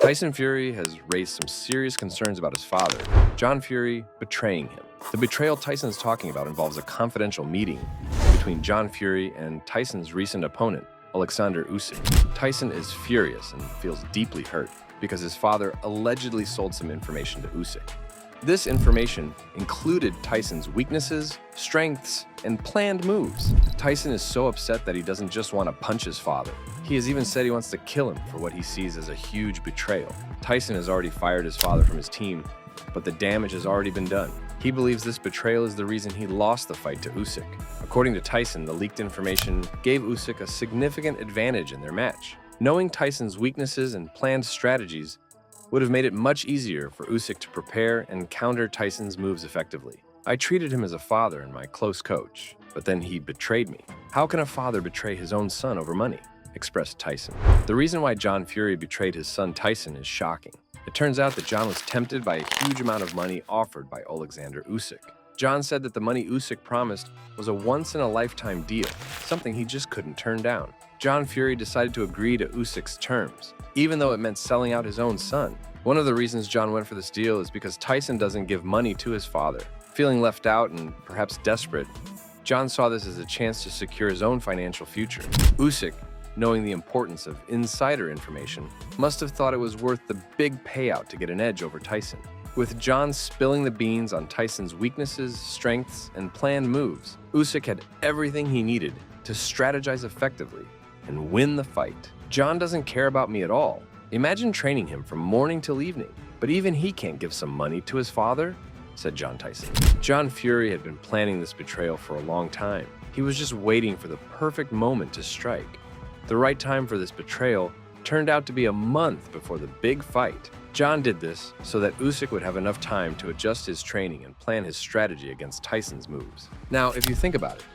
Tyson Fury has raised some serious concerns about his father, John Fury, betraying him. The betrayal Tyson is talking about involves a confidential meeting between John Fury and Tyson's recent opponent, Alexander Usyk. Tyson is furious and feels deeply hurt because his father allegedly sold some information to Usyk. This information included Tyson's weaknesses, strengths, and planned moves. Tyson is so upset that he doesn't just want to punch his father. He has even said he wants to kill him for what he sees as a huge betrayal. Tyson has already fired his father from his team, but the damage has already been done. He believes this betrayal is the reason he lost the fight to Usyk. According to Tyson, the leaked information gave Usyk a significant advantage in their match. Knowing Tyson's weaknesses and planned strategies would have made it much easier for Usyk to prepare and counter Tyson's moves effectively. I treated him as a father and my close coach, but then he betrayed me. How can a father betray his own son over money? Expressed Tyson. The reason why John Fury betrayed his son Tyson is shocking. It turns out that John was tempted by a huge amount of money offered by Alexander Usyk. John said that the money Usyk promised was a once-in-a-lifetime deal, something he just couldn't turn down. John Fury decided to agree to Usyk's terms, even though it meant selling out his own son. One of the reasons John went for this deal is because Tyson doesn't give money to his father. Feeling left out and perhaps desperate, John saw this as a chance to secure his own financial future. Usyk, knowing the importance of insider information, must have thought it was worth the big payout to get an edge over Tyson. With John spilling the beans on Tyson's weaknesses, strengths, and planned moves, Usyk had everything he needed to strategize effectively and win the fight. John doesn't care about me at all. Imagine training him from morning till evening, but even he can't give some money to his father, said John Tyson. John Fury had been planning this betrayal for a long time. He was just waiting for the perfect moment to strike. The right time for this betrayal turned out to be a month before the big fight. John did this so that Usyk would have enough time to adjust his training and plan his strategy against Tyson's moves. Now, if you think about it,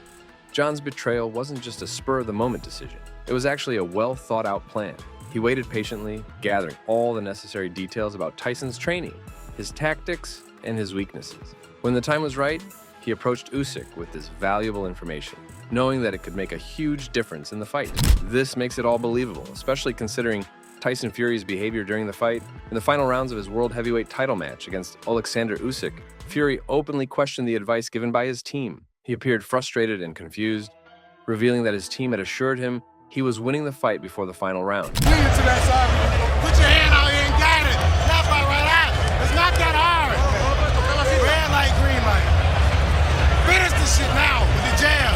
John's betrayal wasn't just a spur-of-the-moment decision. It was actually a well-thought-out plan. He waited patiently, gathering all the necessary details about Tyson's training, his tactics, and his weaknesses. When the time was right, he approached Usyk with this valuable information, knowing that it could make a huge difference in the fight. This makes it all believable, especially considering Tyson Fury's behavior during the fight. In the final rounds of his world heavyweight title match against Alexander Usyk, Fury openly questioned the advice given by his team. He appeared frustrated and confused, revealing that his team had assured him he was winning the fight before the final round. Lean it to that side. Put your hand out here and got it. Left by right out. It's not that hard. Red light, green light. Finish this shit now with the jab.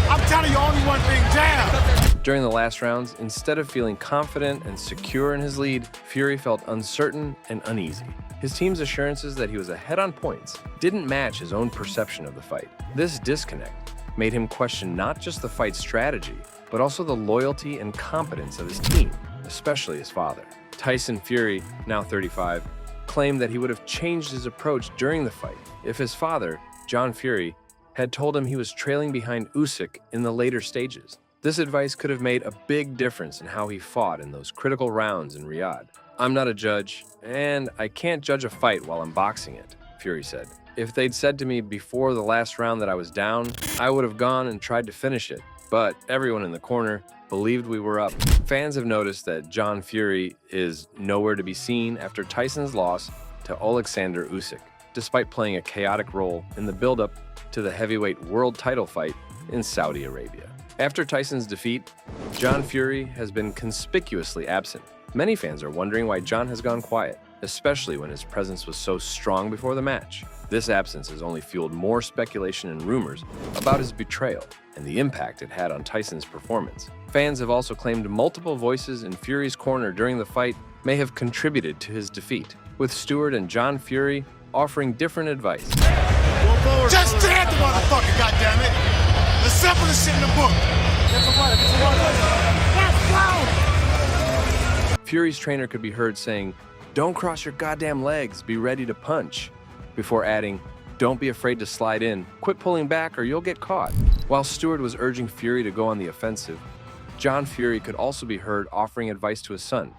I'm telling you, only one thing, jab. During the last rounds, instead of feeling confident and secure in his lead, Fury felt uncertain and uneasy. His team's assurances that he was ahead on points didn't match his own perception of the fight. This disconnect made him question not just the fight's strategy, but also the loyalty and competence of his team, especially his father. Tyson Fury, now 35, claimed that he would have changed his approach during the fight if his father, John Fury, had told him he was trailing behind Usyk in the later stages. This advice could have made a big difference in how he fought in those critical rounds in Riyadh. I'm not a judge, and I can't judge a fight while I'm boxing it, Fury said. If they'd said to me before the last round that I was down, I would have gone and tried to finish it. But everyone in the corner believed we were up. Fans have noticed that John Fury is nowhere to be seen after Tyson's loss to Alexander Usyk, despite playing a chaotic role in the build-up to the heavyweight world title fight in Saudi Arabia. After Tyson's defeat, John Fury has been conspicuously absent. Many fans are wondering why John has gone quiet, especially when his presence was so strong before the match. This absence has only fueled more speculation and rumors about his betrayal and the impact it had on Tyson's performance. Fans have also claimed multiple voices in Fury's corner during the fight may have contributed to his defeat, with Stewart and John Fury offering different advice. Just jab the motherfucker, goddammit! The simplest shit in the book. Fury's trainer could be heard saying, "Don't cross your goddamn legs, be ready to punch," before adding, "Don't be afraid to slide in, quit pulling back or you'll get caught." While Stewart was urging Fury to go on the offensive, John Fury could also be heard offering advice to his son,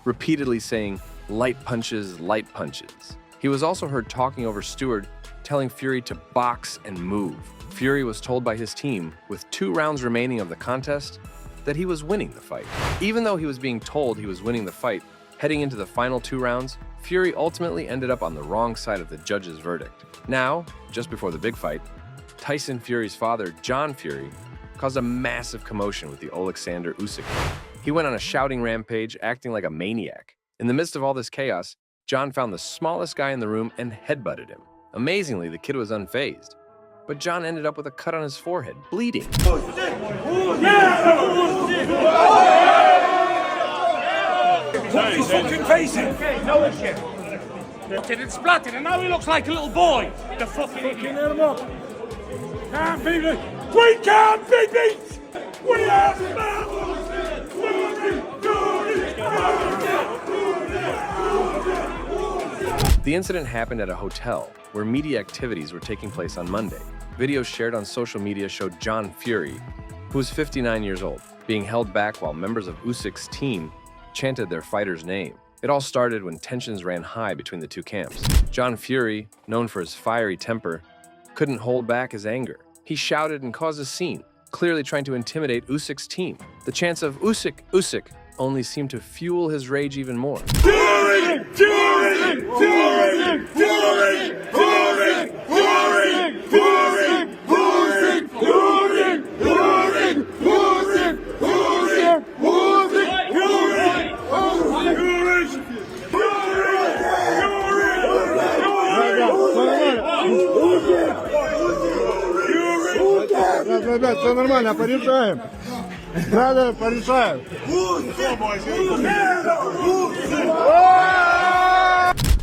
repeatedly saying, light punches, light punches. He was also heard talking over Stewart, telling Fury to box and move. Fury was told by his team, with 2 rounds remaining of the contest, that he was winning the fight. Even though he was being told he was winning the fight, Heading into the final 2 rounds, Fury ultimately ended up on the wrong side of the judge's verdict. Now, just before the big fight, Tyson Fury's father, John Fury, caused a massive commotion with the Alexander Usyk. He went on a shouting rampage, acting like a maniac. In the midst of all this chaos, John found the smallest guy in the room and headbutted him. Amazingly, the kid was unfazed. But John ended up with a cut on his forehead, bleeding. Put his fucking face in! Okay, no issue. And splattered, and now he looks like a little boy. The fucking idiot. Let him up. Can't be beat. We can't be beat! We are The incident happened at a hotel where media activities were taking place on Monday. Videos shared on social media showed John Fury, who was 59 years old, being held back while members of Usyk's team chanted their fighter's name. It all started when tensions ran high between the two camps. John Fury, known for his fiery temper, couldn't hold back his anger. He shouted and caused a scene, clearly trying to intimidate Usyk's team. The chants of Usyk, Usyk only seemed to fuel his rage even more. Fury! Fury! Fury! Fury! Fury! Fury! Fury! Fury! Fury! Fury! Ребят, все нормально, порешаем. Да, порешаем.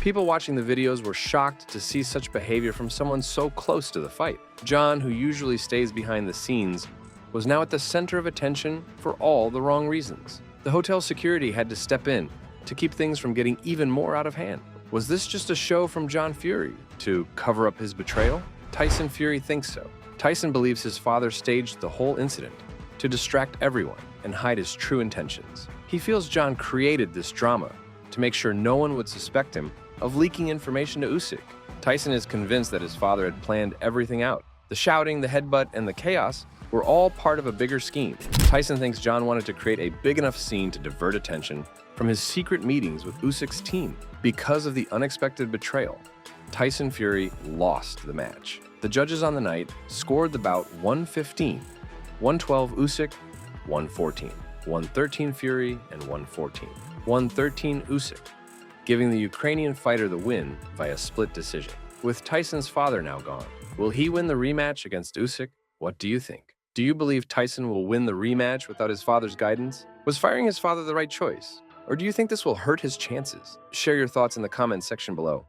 People watching the videos were shocked to see such behavior from someone so close to the fight. John, who usually stays behind the scenes, was now at the center of attention for all the wrong reasons. The hotel security had to step in to keep things from getting even more out of hand. Was this just a show from John Fury to cover up his betrayal? Tyson Fury thinks so. Tyson believes his father staged the whole incident to distract everyone and hide his true intentions. He feels John created this drama to make sure no one would suspect him of leaking information to Usyk. Tyson is convinced that his father had planned everything out. The shouting, the headbutt, and the chaos were all part of a bigger scheme. Tyson thinks John wanted to create a big enough scene to divert attention from his secret meetings with Usyk's team. Because of the unexpected betrayal, Tyson Fury lost the match. The judges on the night scored the bout 115, 112 Usyk, 114, 113 Fury, and 114, 113 Usyk, giving the Ukrainian fighter the win via split decision. With Tyson's father now gone, will he win the rematch against Usyk? What do you think? Do you believe Tyson will win the rematch without his father's guidance? Was firing his father the right choice? Or do you think this will hurt his chances? Share your thoughts in the comments section below.